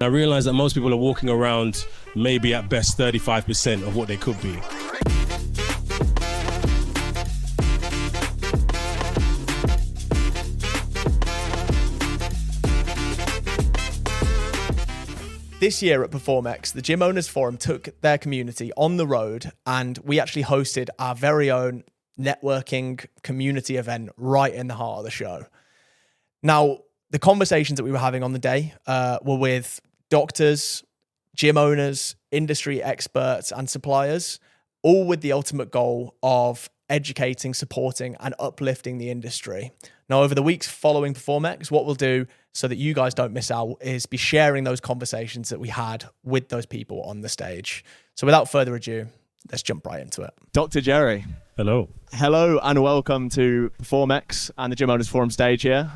I realize that most people are walking around maybe at best 35% of what they could be. This year at PerformX, the Gym Owners Forum took their community on the road, and we actually hosted our very own networking community event right in the heart of the show. Now, the conversations that we were having on the day were with doctors, gym owners, industry experts, and suppliers, all with the ultimate goal of educating, supporting, and uplifting the industry. Now, over the weeks following PerformX, what we'll do so that you guys don't miss out is be sharing those conversations that we had with those people on the stage. So without further ado, let's jump right into it. Dr. Jerry. Hello. Hello and welcome to PerformX and the Gym Owners Forum stage here.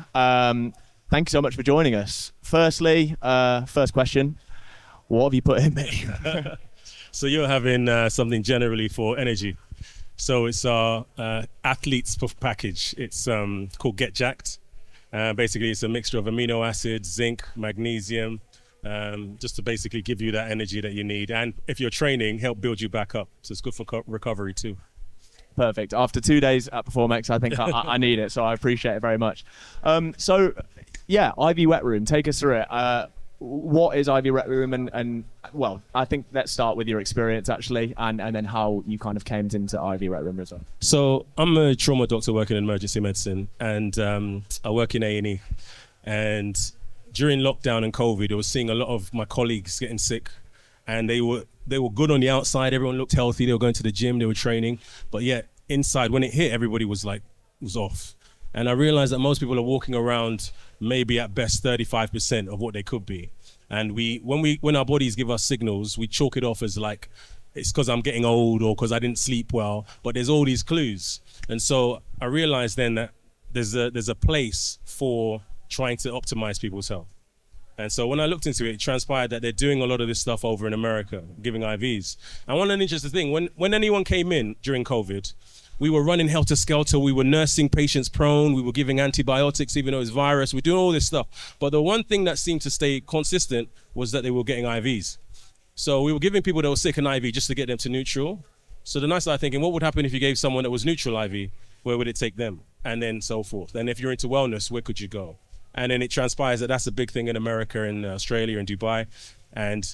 Thank you so much for joining us. Firstly, first question, what have you put in me? So you're having something generally for energy. So it's our athlete's package. It's called Get Jacked. Basically, it's a mixture of amino acids, zinc, magnesium, just to basically give you that energy that you need. And if you're training, help build you back up. So it's good for recovery too. Perfect. After 2 days at PerformX, I think I need it, so I appreciate it very much. So, yeah, IV Wetroom, take us through it. What is IV Wetroom? And well, I think let's start with your experience actually, and then how you kind of came into IV Wetroom as well. So I'm a trauma doctor working in emergency medicine, and I work in A&E. And during lockdown and COVID, I was seeing a lot of my colleagues getting sick, and they were good on the outside. Everyone looked healthy. They were going to the gym. They were training, but yet inside, when it hit, everybody was off. And I realized that most people are walking around maybe at best 35% of what they could be. And when our bodies give us signals, we chalk it off as like, it's because I'm getting old or because I didn't sleep well, but there's all these clues. And so I realized then that there's a place for trying to optimize people's health. And so when I looked into it, it transpired that they're doing a lot of this stuff over in America, giving IVs. And one interesting thing, when anyone came in during COVID, we were running helter-skelter, we were nursing patients prone, we were giving antibiotics even though it's virus, we're doing all this stuff. But the one thing that seemed to stay consistent was that they were getting IVs. So we were giving people that were sick an IV just to get them to neutral. So then I started thinking, what would happen if you gave someone that was neutral IV? Where would it take them? And then so forth. And if you're into wellness, where could you go? And then it transpires that that's a big thing in America and Australia and Dubai. And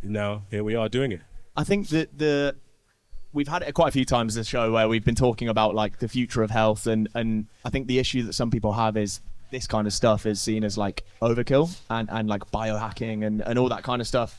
now here we are doing it. I think that we've had it quite a few times this show where we've been talking about like the future of health, and I think the issue that some people have is this kind of stuff is seen as like overkill and like biohacking and all that kind of stuff.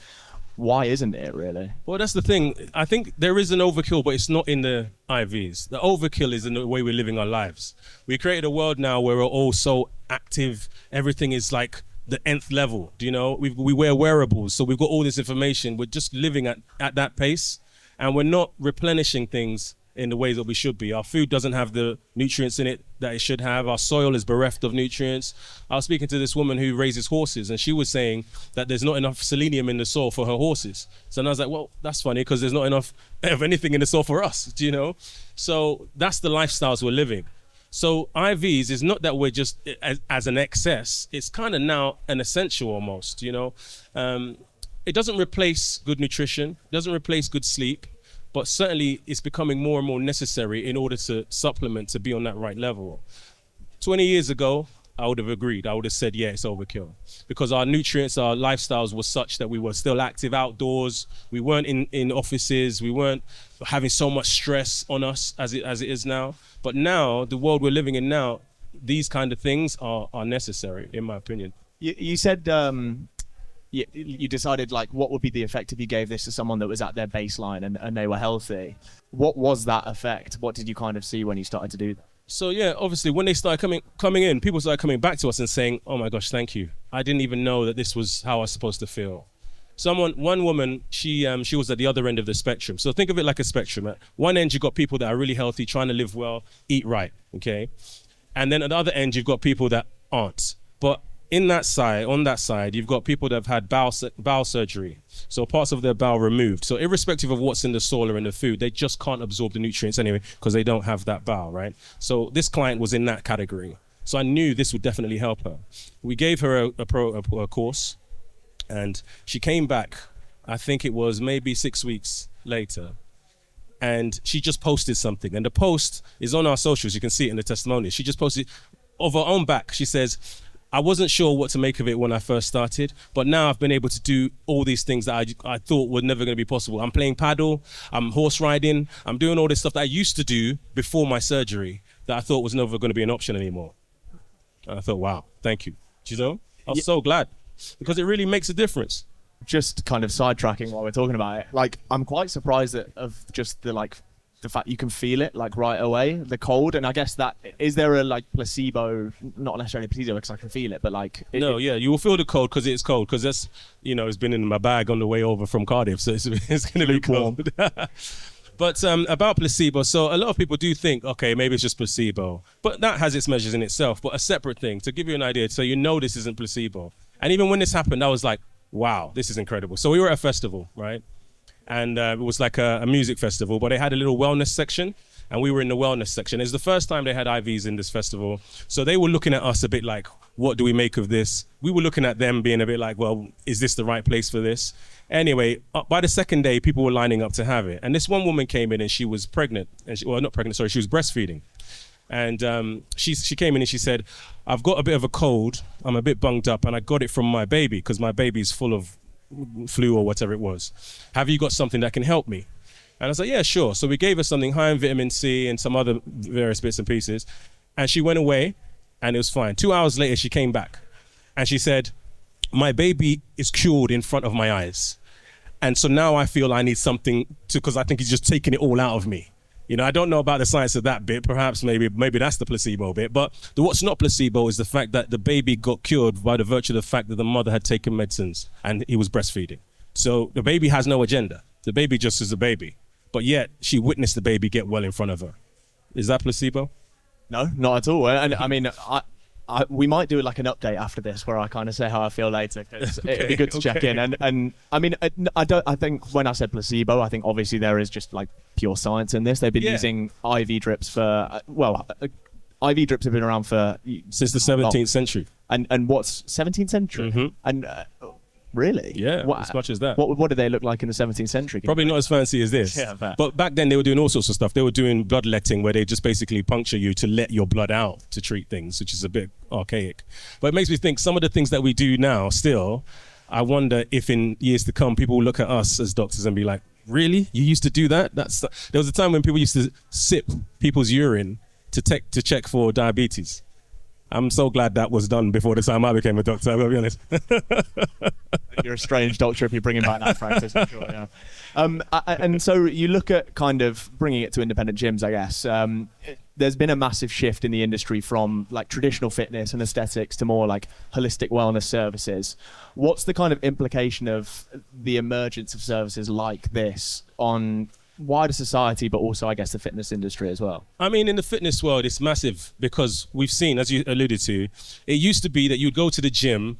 Why isn't it really? Well, that's the thing. I think there is an overkill, but it's not in the IVs. The overkill is in the way we're living our lives. We created a world now where we're all so active. Everything is like the nth level. Do you know? We wear wearables, so we've got all this information. We're just living at that pace, and we're not replenishing things in the ways that we should be. Our food doesn't have the nutrients in it that it should have. Our soil is bereft of nutrients. I was speaking to this woman who raises horses, and she was saying that there's not enough selenium in the soil for her horses. So I was like, well, that's funny because there's not enough of anything in the soil for us, do you know? So that's the lifestyles we're living. So IVs is not that we're just as an excess. It's kind of now an essential almost, you know? It doesn't replace good nutrition, it doesn't replace good sleep, but certainly it's becoming more and more necessary in order to supplement, to be on that right level. 20 years ago, I would have agreed. I would have said, yeah, it's overkill. Because our nutrients, our lifestyles were such that we were still active outdoors. We weren't in offices. We weren't having so much stress on us as it is now. But now, the world we're living in now, these kind of things are necessary, in my opinion. You said you decided like what would be the effect if you gave this to someone that was at their baseline and they were healthy. What was that effect? What did you kind of see when you started to do that? So yeah, obviously when they started coming in, people started coming back to us and saying, oh my gosh, thank you. I didn't even know that this was how I was supposed to feel. One woman, she was at the other end of the spectrum. So think of it like a spectrum. At one end, you've got people that are really healthy, trying to live well, eat right, okay? And then at the other end, you've got people that aren't. But on that side, you've got people that have had bowel surgery. So parts of their bowel removed. So irrespective of what's in the soil or in the food, they just can't absorb the nutrients anyway because they don't have that bowel, right? So this client was in that category. So I knew this would definitely help her. We gave her a course. And she came back, I think it was maybe 6 weeks later, and she just posted something. And the post is on our socials. You can see it in the testimony. She just posted of her own back. She says, I wasn't sure what to make of it when I first started, but now I've been able to do all these things that I thought were never going to be possible. I'm playing paddle, I'm horse riding, I'm doing all this stuff that I used to do before my surgery that I thought was never going to be an option anymore. And I thought, wow, thank you. Do you know? I was so glad, because it really makes a difference. Just kind of sidetracking while we're talking about it, like, I'm quite surprised of just the fact you can feel it like right away, the cold. And I guess that, is there a like placebo, not necessarily placebo because I can feel it, but like yeah, you will feel the cold because it's cold, because that's, it's been in my bag on the way over from Cardiff, so it's going to be cold. But about placebo, so a lot of people do think, okay, maybe it's just placebo, but that has its measures in itself. But a separate thing, to give you an idea, so this isn't placebo. And even when this happened, I was like, wow, this is incredible. So we were at a festival, right? And it was like a music festival, but they had a little wellness section, and we were in the wellness section. It's the first time they had IVs in this festival. So they were looking at us a bit like, what do we make of this? We were looking at them being a bit like, well, is this the right place for this? Anyway, by the second day, people were lining up to have it. And this one woman came in and she was pregnant. And she was breastfeeding. And she came in and she said, I've got a bit of a cold. I'm a bit bunged up, and I got it from my baby because my baby's full of flu or whatever it was. Have you got something that can help me? And I was like, yeah, sure. So we gave her something high in vitamin C and some other various bits and pieces. And she went away and it was fine. 2 hours later, she came back and she said, my baby is cured in front of my eyes. And so now I feel I need something because I think he's just taking it all out of me. I don't know about the science of that bit. Perhaps maybe that's the placebo bit. But what's not placebo is the fact that the baby got cured by the virtue of the fact that the mother had taken medicines and he was breastfeeding. So the baby has no agenda. The baby just is a baby. But yet she witnessed the baby get well in front of her. Is that placebo? No, not at all. And I mean, we might do like an update after this where I kind of say how I feel later, because it'd be good to check in. And I mean, I think when I said placebo, I think obviously there is just like pure science in this. They've been using IV drips for, IV drips have been around for since the 17th century. And what's 17th century? Mm-hmm. And really? Yeah, as much as that. What did they look like in the 17th century? Probably not as fancy as this. Yeah, but back then they were doing all sorts of stuff. They were doing bloodletting, where they just basically puncture you to let your blood out to treat things, which is a bit archaic. But it makes me think some of the things that we do now still, I wonder if in years to come, people will look at us as doctors and be like, really? You used to do that? There was a time when people used to sip people's urine to check for diabetes. I'm so glad that was done before the time I became a doctor, I've got to be honest. You're a strange doctor if you're bringing back that practice, I'm sure, yeah. And so you look at kind of bringing it to independent gyms, I guess. There's been a massive shift in the industry from like traditional fitness and aesthetics to more like holistic wellness services. What's the kind of implication of the emergence of services like this on wider society, but also, I guess, the fitness industry as well? I mean, in the fitness world, it's massive because we've seen, as you alluded to, it used to be that you'd go to the gym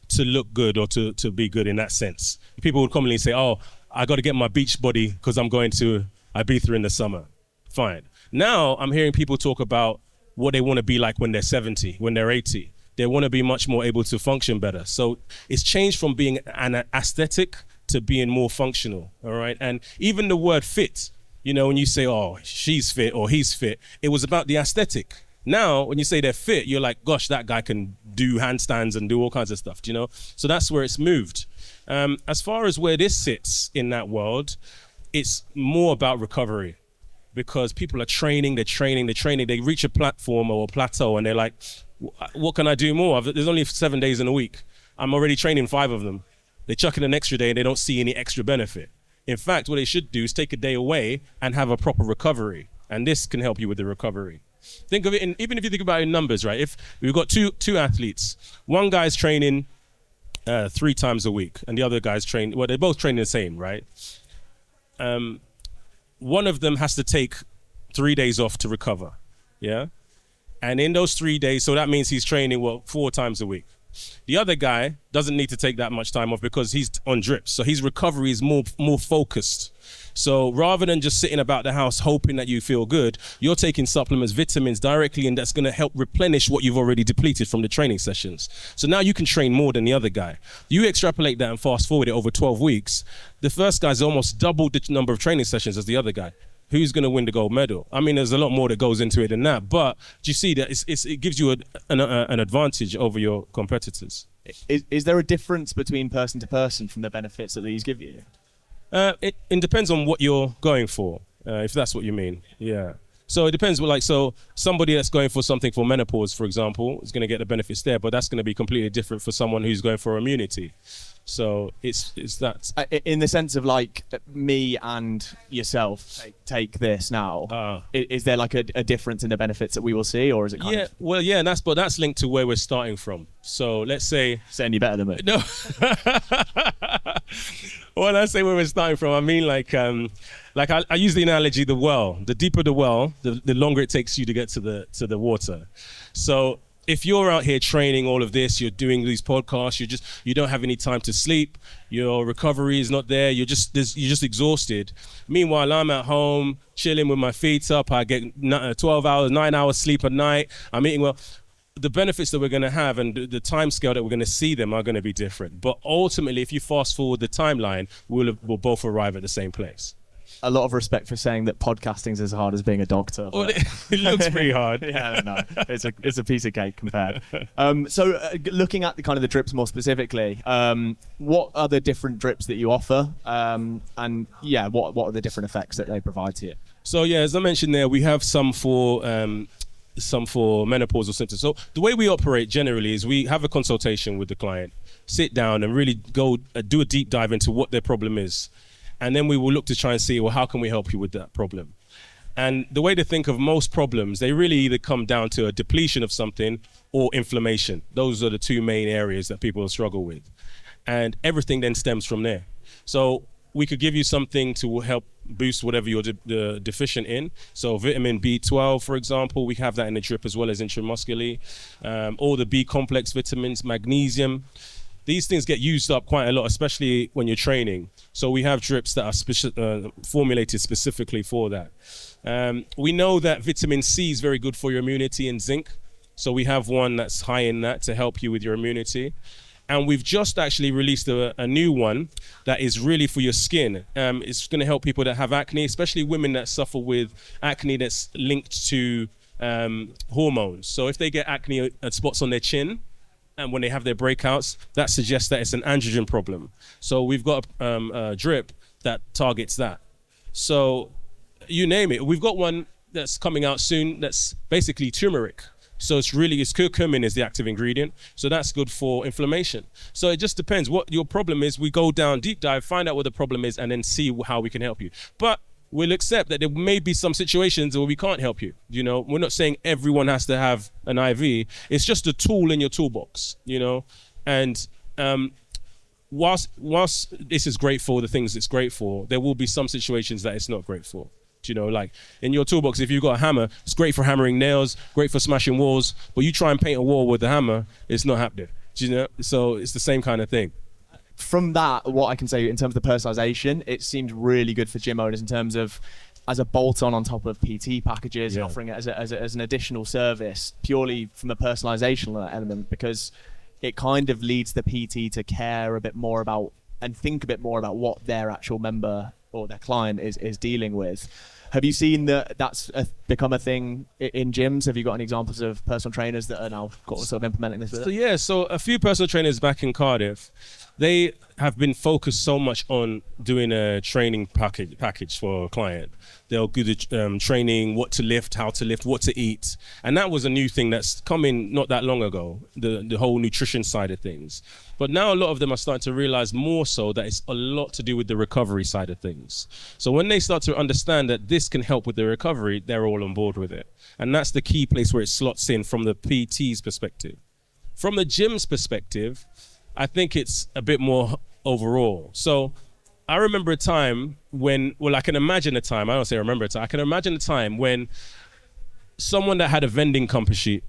to look good or to be good in that sense. People would commonly say, oh, I got to get my beach body because I'm going to Ibiza in the summer. Fine. Now I'm hearing people talk about what they want to be like when they're 70, when they're 80. They want to be much more able to function better. So it's changed from being an aesthetic to being more functional, all right? And even the word fit, when you say, oh, she's fit or he's fit, it was about the aesthetic. Now, when you say they're fit, you're like, gosh, that guy can do handstands and do all kinds of stuff, So that's where it's moved. As far as where this sits in that world, it's more about recovery, because people are training, they reach a platform or a plateau and they're like, what can I do more? There's only 7 days in a week. I'm already training 5 of them. They chuck in an extra day and they don't see any extra benefit. In fact, what they should do is take a day away and have a proper recovery. And this can help you with the recovery. Think of it, even if you think about it in numbers, right? If we've got two athletes, one guy's training 3 times a week and the other guy's training, they're both training the same, right? One of them has to take 3 days off to recover, yeah? And in those 3 days, so that means he's training, 4 times a week. The other guy doesn't need to take that much time off because he's on drips. So his recovery is more focused. So rather than just sitting about the house hoping that you feel good, you're taking supplements, vitamins directly, and that's going to help replenish what you've already depleted from the training sessions. So now you can train more than the other guy. You extrapolate that and fast forward it over 12 weeks. The first guy's almost doubled the number of training sessions as the other guy. Who's going to win the gold medal? I mean, there's a lot more that goes into it than that, but do you see that it gives you an advantage over your competitors. Is there a difference between person to person from the benefits that these give you? It depends on what you're going for, if that's what you mean. Yeah. So it depends. So somebody that's going for something for menopause, for example, is going to get the benefits there, but that's going to be completely different for someone who's going for immunity. So it's that. In the sense of like me and yourself take this now. Is there like a difference in the benefits that we will see, or is it? But that's linked to where we're starting from. So let's say saying you're better than me. No. When I say where we're starting from, I mean like I use the analogy the well. The deeper the well, the longer it takes you to get to the water. So if you're out here training all of this, you're doing these podcasts, you don't have any time to sleep, your recovery is not there, you're just exhausted. Meanwhile, I'm at home chilling with my feet up. I get 12 hours, 9 hours sleep a night. I'm eating well. The benefits that we're going to have and the time scale that we're going to see them are going to be different. But ultimately, if you fast forward the timeline, we'll both arrive at the same place. A lot of respect for saying that podcasting is as hard as being a doctor. Well, it looks pretty hard. Yeah, no, it's a piece of cake compared. Looking at the drips more specifically, what are the different drips that you offer, and what are the different effects that they provide to you? So as I mentioned there, we have some for menopausal symptoms. So the way we operate generally is we have a consultation with the client, sit down and really go do a deep dive into what their problem is. And then we will look to try and see, well, how can we help you with that problem? And the way to think of most problems, they really either come down to a depletion of something or inflammation. Those are the two main areas that people struggle with. And everything then stems from there. So we could give you something to help boost whatever you're deficient in. So vitamin B12, for example, we have that in the drip as well as intramuscularly. All the B complex vitamins, magnesium. These things get used up quite a lot, especially when you're training. So we have drips that are formulated specifically for that. We know that vitamin C is very good for your immunity and zinc. So we have one that's high in that to help you with your immunity. And we've just actually released a new one that is really for your skin. It's going to help people that have acne, especially women that suffer with acne that's linked to hormones. So if they get acne spots on their chin, and when they have their breakouts, that suggests that it's an androgen problem. So we've got a drip that targets that. So you name it. We've got one that's coming out soon that's basically turmeric. So it's curcumin is the active ingredient. So that's good for inflammation. So it just depends what your problem is. We go down, deep dive, find out what the problem is, and then see how we can help you. But we'll accept that there may be some situations where we can't help you. We're not saying everyone has to have an IV. It's just a tool in your toolbox, And whilst this is great for the things it's great for, there will be some situations that it's not great for. Like in your toolbox, if you've got a hammer, it's great for hammering nails, great for smashing walls, but you try and paint a wall with a hammer, it's not happening. So it's the same kind of thing. From that, what I can say in terms of the personalisation, it seems really good for gym owners in terms of as a bolt-on on top of PT packages, and offering it as an additional service, purely from a personalisation element, because it kind of leads the PT to care a bit more about and think a bit more about what their actual member or their client is dealing with. Have you seen that's become a thing in gyms? Have you got any examples of personal trainers that are now sort of implementing this? So a few personal trainers back in Cardiff, they have been focused so much on doing a training package for a client. They'll do the training, what to lift, how to lift, what to eat. And that was a new thing that's come in not that long ago, the whole nutrition side of things. But now a lot of them are starting to realize more so that it's a lot to do with the recovery side of things. So when they start to understand that this can help with the recovery, they're all on board with it. And that's the key place where it slots in from the PT's perspective. From the gym's perspective, I think it's a bit more overall. So I remember a time when, I can imagine a time, I don't say remember a time, I can imagine a time when someone that had a vending company,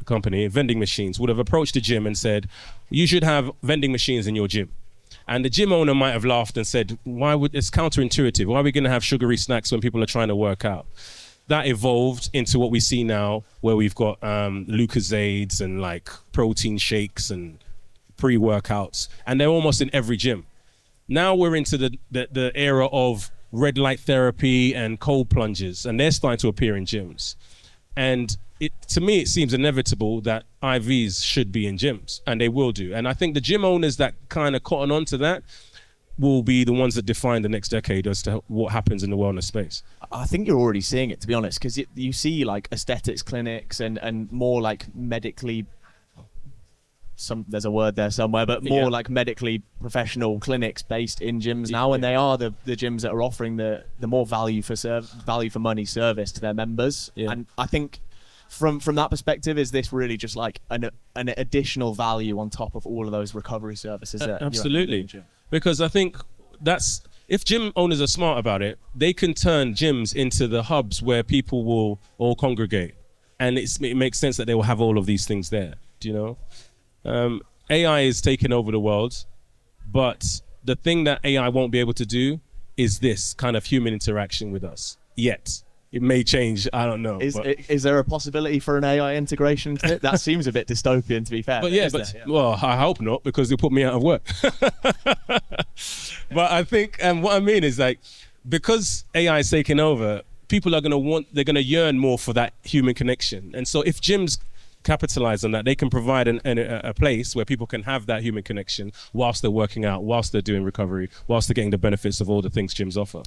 vending machines, would have approached the gym and said, you should have vending machines in your gym. And the gym owner might have laughed and said, it's counterintuitive. Why are we going to have sugary snacks when people are trying to work out? That evolved into what we see now, where we've got Lucozades and like protein shakes and pre-workouts, and they're almost in every gym. Now we're into the era of red light therapy and cold plunges, and they're starting to appear in gyms. And to me, it seems inevitable that IVs should be in gyms, and they will do. And I think the gym owners that kind of cotton on to that will be the ones that define the next decade as to what happens in the wellness space. I think you're already seeing it, to be honest, because you see like aesthetics clinics and more like medically, there's a word there somewhere, but more like medically professional clinics based in gyms now, and they are the gyms that are offering the more value for money service to their members. And I think from that perspective, is this really just like an additional value on top of all of those recovery services? Absolutely, because I think that's, if gym owners are smart about it, they can turn gyms into the hubs where people will all congregate, and it makes sense that they will have all of these things there. Do you know? AI is taking over the world, but the thing that AI won't be able to do is this kind of human interaction with us yet. It may change, I don't know. Is there a possibility for an AI integration to it? That seems a bit dystopian, to be fair. Well, I hope not, because they'll put me out of work. But I think, and what I mean is like, because AI is taking over, people are they're going to yearn more for that human connection. And so if gyms capitalize on that, they can provide a place where people can have that human connection whilst they're working out, whilst they're doing recovery, whilst they're getting the benefits of all the things gyms offer.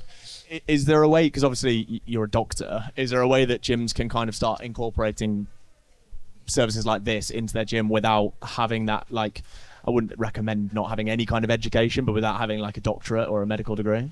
Is there a way, because obviously you're a doctor, is there a way that gyms can kind of start incorporating services like this into their gym without having that, like, I wouldn't recommend not having any kind of education, but without having like a doctorate or a medical degree?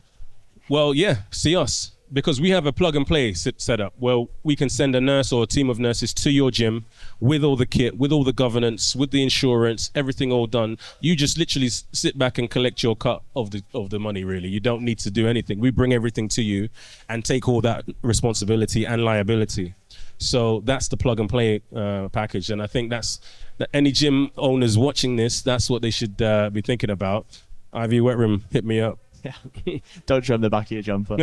Well, yeah, see us. Because we have a plug and play set up where we can send a nurse or a team of nurses to your gym with all the kit, with all the governance, with the insurance, everything all done. You just literally sit back and collect your cut of the money, really. You don't need to do anything. We bring everything to you and take all that responsibility and liability. So that's the plug and play package. And I think that any gym owners watching this, that's what they should be thinking about. IV Wetroom, hit me up. Yeah. Don't show them the back of your jumper.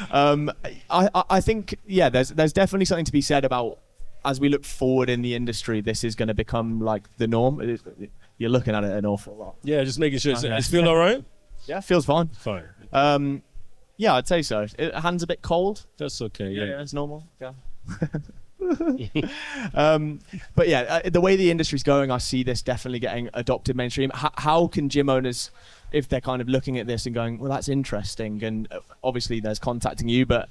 I think, yeah, there's definitely something to be said about, as we look forward in the industry, this is going to become like the norm. You're looking at it an awful lot. Yeah, just making sure it's feel all right? Yeah, feels fine. Fine. Yeah, I'd say so. Hands a bit cold. That's okay, yeah. Yeah, it's normal. Yeah. But yeah, the way the industry's going, I see this definitely getting adopted mainstream. How can gym owners, if they're kind of looking at this and going, well, that's interesting, and obviously there's contacting you, but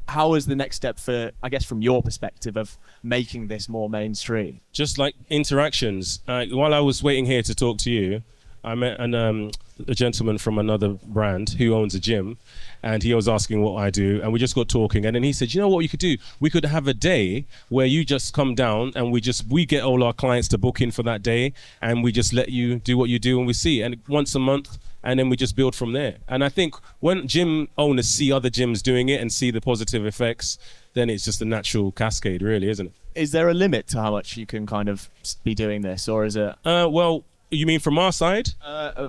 how is the next step for, I guess, from your perspective of making this more mainstream? Just like interactions. While I was waiting here to talk to you, I met a gentleman from another brand who owns a gym, and he was asking what I do, and we just got talking, and then he said, you know what you could do? We could have a day where you just come down and we get all our clients to book in for that day, and we just let you do what you do, and we see, and once a month, and then we just build from there. And I think when gym owners see other gyms doing it and see the positive effects, then it's just a natural cascade, really, isn't it? Is there a limit to how much you can kind of be doing this, or is it? Well, you mean from our side?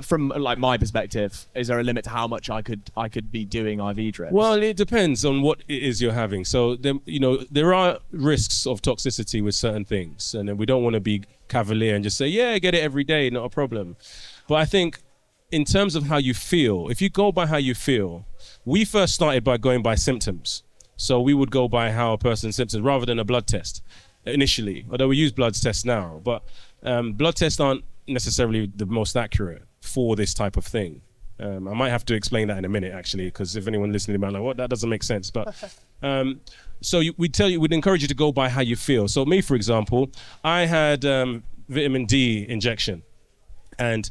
From like my perspective, is there a limit to how much I could be doing IV drips? Well, it depends on what it is you're having. So there are risks of toxicity with certain things, and we don't want to be cavalier and just say, yeah, get it every day, not a problem. But I think in terms of how you feel, if you go by how you feel, we first started by going by symptoms. So we would go by how a person's symptoms rather than a blood test initially, although we use blood tests now. But blood tests aren't necessarily the most accurate for this type of thing. I might have to explain that in a minute, actually, because if anyone listening might like, what, that doesn't make sense. But so we'd encourage you to go by how you feel. So me, for example, I had vitamin D injection, and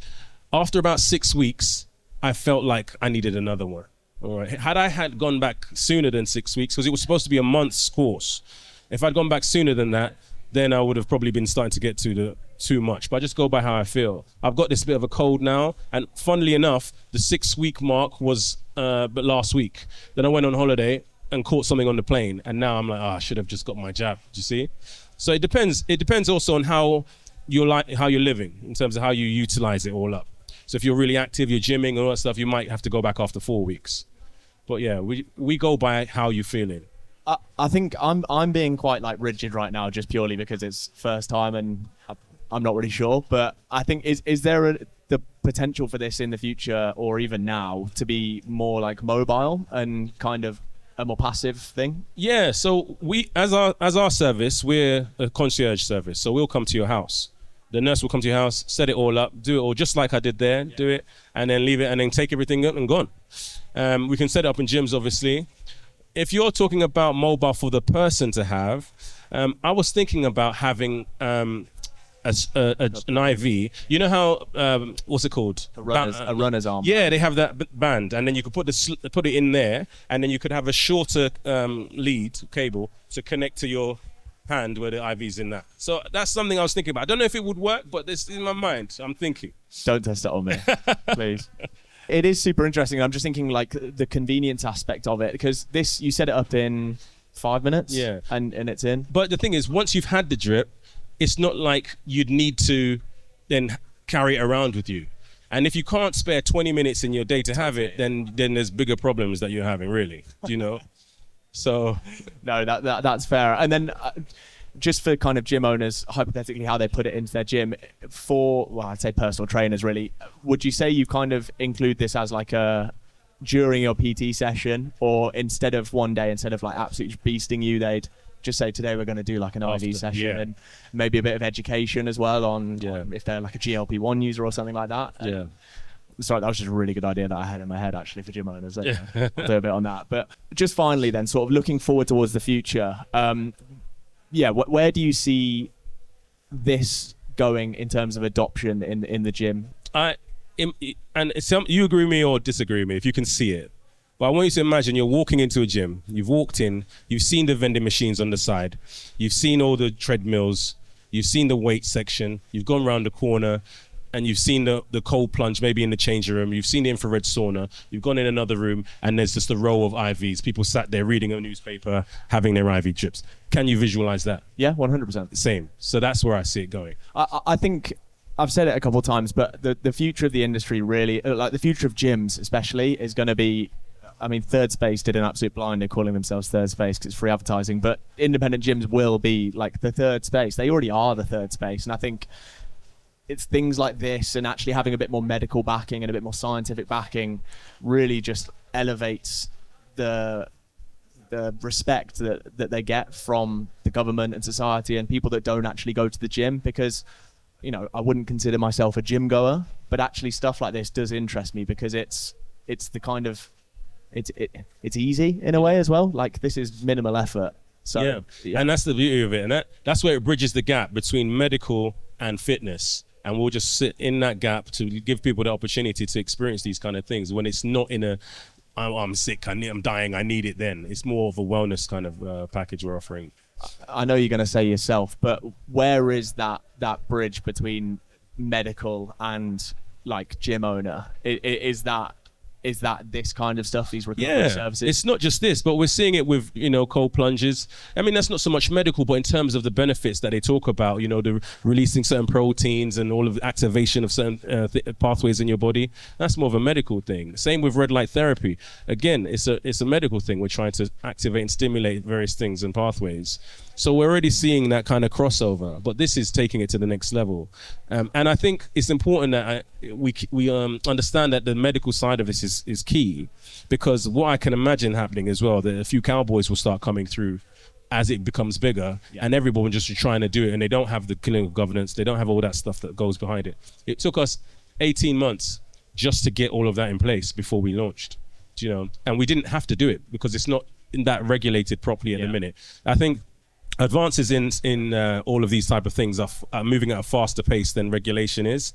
after about 6 weeks, I felt like I needed another one. All right. Had I gone back sooner than 6 weeks, because it was supposed to be a month's course, if I'd gone back sooner than that, then I would have probably been starting to get too much. But I just go by how I feel. I've got this bit of a cold now, and funnily enough, the 6 week mark was but last week. Then I went on holiday, and caught something on the plane, and now I'm like, I should have just got my jab. Do you see? So it depends. It depends also on how you're living in terms of how you utilize it all up. So if you're really active, you're gymming and all that stuff, you might have to go back after 4 weeks. But yeah, we go by how you're feeling. I think I'm being quite like rigid right now, just purely because it's first time and I'm not really sure. But I think is there the potential for this in the future or even now to be more like mobile and kind of a more passive thing? Yeah. So we, as our service, we're a concierge service. So we'll come to your house. The nurse will come to your house, set it all up, do it all just like I did there, do it, and then leave it, and then take everything up and gone. We can set it up in gyms, obviously. If you're talking about mobile for the person to have, I was thinking about having an IV. You know how what's it called? A runner's arm. Yeah, they have that band, and then you could put it in there, and then you could have a shorter lead cable to connect to your hand where the IV's in that. So that's something I was thinking about. I don't know if it would work, but this is in my mind. I'm thinking. Don't test it on me, please. It is super interesting. I'm just thinking like the convenience aspect of it, because this, you set it up in 5 minutes, yeah, and it's in. But the thing is, once you've had the drip, it's not like you'd need to then carry it around with you. And if you can't spare 20 minutes in your day to have it, then there's bigger problems that you're having, really. Do you know? So no, that's fair. And then just for kind of gym owners, hypothetically, how they put it into their gym for, well, I'd say personal trainers, really. Would you say you kind of include this as like during your PT session, or instead of one day, instead of like absolutely beasting you, they'd just say, today we're going to do like an IV session, yeah, and maybe a bit of education as well on if they're like a GLP-1 user or something like that. Yeah. Sorry, that was just a really good idea that I had in my head, actually, for gym owners. Yeah. I'll do a bit on that. But just finally then, sort of looking forward towards the future, where do you see this going in terms of adoption in the gym? You agree with me or disagree with me if you can see it. But I want you to imagine you're walking into a gym, you've walked in, you've seen the vending machines on the side, you've seen all the treadmills, you've seen the weight section, you've gone around the corner, and you've seen the cold plunge maybe in the changing room, you've seen the infrared sauna, you've gone in another room, and there's just a row of IVs. People sat there reading a newspaper, having their IV drips. Can you visualize that? Yeah, 100%. Same. So that's where I see it going. I think I've said it a couple of times, but the future of the industry really, like the future of gyms especially, is going to be, I mean, Third Space did an absolute blinder calling themselves Third Space because it's free advertising, but independent gyms will be like the Third Space. They already are the Third Space. And I think it's things like this and actually having a bit more medical backing and a bit more scientific backing really just elevates the respect that they get from the government and society and people that don't actually go to the gym, because, you know, I wouldn't consider myself a gym goer, but actually stuff like this does interest me because it's the kind of, it's easy in a way as well. Like, this is minimal effort. So yeah. And that's the beauty of it. And that's where it bridges the gap between medical and fitness. And we'll just sit in that gap to give people the opportunity to experience these kind of things when it's not in I'm sick, I'm dying, I need it then. It's more of a wellness kind of package we're offering. I know you're going to say yourself, but where is that bridge between medical and like gym owner? Is that this kind of stuff, these recovery services? It's not just this, but we're seeing it with, cold plunges. I mean, that's not so much medical, but in terms of the benefits that they talk about, the releasing certain proteins and all of the activation of certain pathways in your body, that's more of a medical thing. Same with red light therapy. Again, it's a medical thing. We're trying to activate and stimulate various things and pathways. So we're already seeing that kind of crossover, but this is taking it to the next level. And I think it's important that we understand that the medical side of this is key, because what I can imagine happening as well, that a few cowboys will start coming through as it becomes bigger, and everyone just trying to do it, and they don't have the clinical governance, they don't have all that stuff that goes behind it. It took us 18 months just to get all of that in place before we launched, and we didn't have to do it because it's not that regulated properly at the minute. I think advances in all of these type of things are moving at a faster pace than regulation is.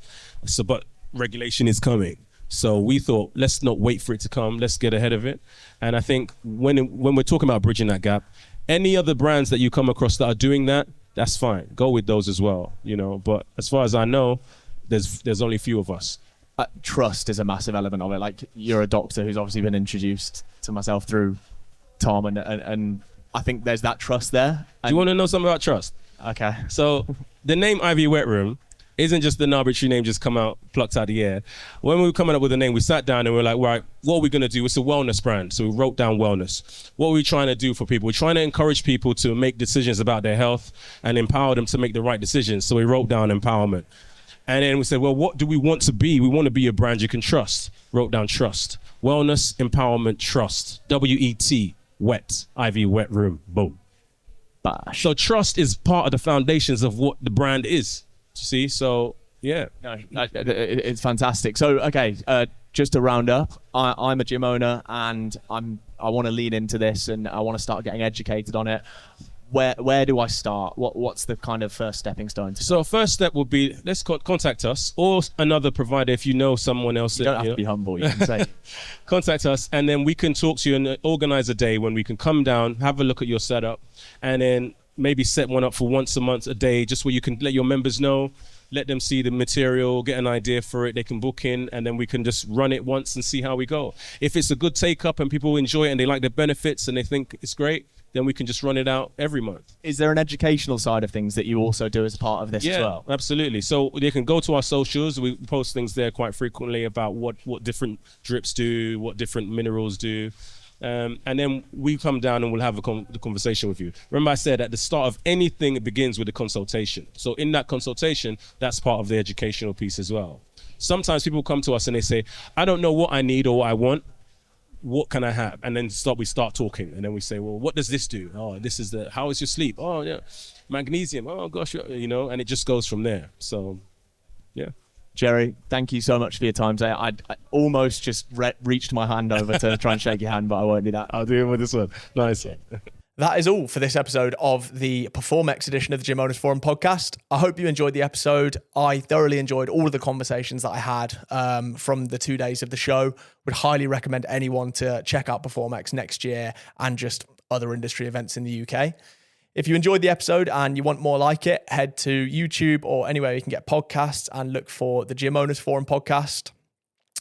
But regulation is coming. So we thought, let's not wait for it to come. Let's get ahead of it. And I think when we're talking about bridging that gap, any other brands that you come across that are doing that, that's fine. Go with those as well. But as far as I know, there's only a few of us. Trust is a massive element of it. Like, you're a doctor who's obviously been introduced to myself through Tom, and I think there's that trust there. Do you want to know something about trust? Okay. So the name IV Wetroom isn't just an arbitrary name just come out, plucked out of the air. When we were coming up with a name, we sat down and we were like, right, what are we going to do? It's a wellness brand. So we wrote down wellness. What are we trying to do for people? We're trying to encourage people to make decisions about their health and empower them to make the right decisions. So we wrote down empowerment. And then we said, well, what do we want to be? We want to be a brand you can trust. Wrote down trust. Wellness, empowerment, trust. W-E-T, wet, IV Wetroom, boom. Bash. So trust is part of the foundations of what the brand is. You see? So, yeah. No, it's fantastic. So, okay, just to round up, I'm a gym owner and I want to lean into this and I want to start getting educated on it. Where do I start? What's the kind of first stepping stone? So first step would be, let's contact us or another provider if you know someone else. You don't have to be humble, you can say. Contact us and then we can talk to you and organize a day when we can come down, have a look at your setup, and then maybe set one up for once a month, a day, just where you can let your members know, let them see the material, get an idea for it, they can book in, and then we can just run it once and see how we go. If it's a good take up and people enjoy it and they like the benefits and they think it's great, then we can just run it out every month. Is there an educational side of things that you also do as part of this as well? Yeah, absolutely. So they can go to our socials. We post things there quite frequently about what different drips do, what different minerals do. And then we come down and we'll have the conversation with you. Remember I said at the start of anything, it begins with a consultation. So in that consultation, that's part of the educational piece as well. Sometimes people come to us and they say, I don't know what I need or what I want. What can I have? And then we start talking. And then we say, well, what does this do? Oh, this is how is your sleep? Oh, yeah, magnesium. Oh, gosh, and it just goes from there. So, yeah. Jerry, thank you so much for your time today. I almost just reached my hand over to try and shake your hand, but I won't do that. I'll do it with this one. Nice. That is all for this episode of the PerformX edition of the Gym Owners Forum podcast. I hope you enjoyed the episode. I thoroughly enjoyed all of the conversations that I had from the 2 days of the show. Would highly recommend anyone to check out PerformX next year and just other industry events in the UK. If you enjoyed the episode and you want more like it, head to YouTube or anywhere you can get podcasts and look for the Gym Owners Forum podcast.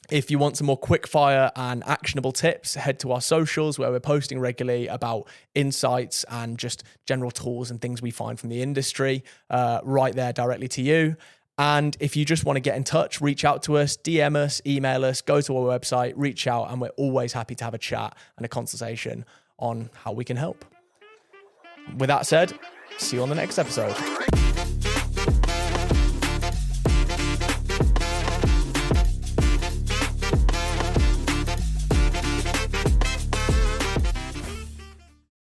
If you want some more quick fire and actionable tips, head to our socials where we're posting regularly about insights and just general tools and things we find from the industry right there directly to you. And if you just want to get in touch, reach out to us, DM us, email us, go to our website, reach out, and we're always happy to have a chat and a consultation on how we can help. With that said, see you on the next episode.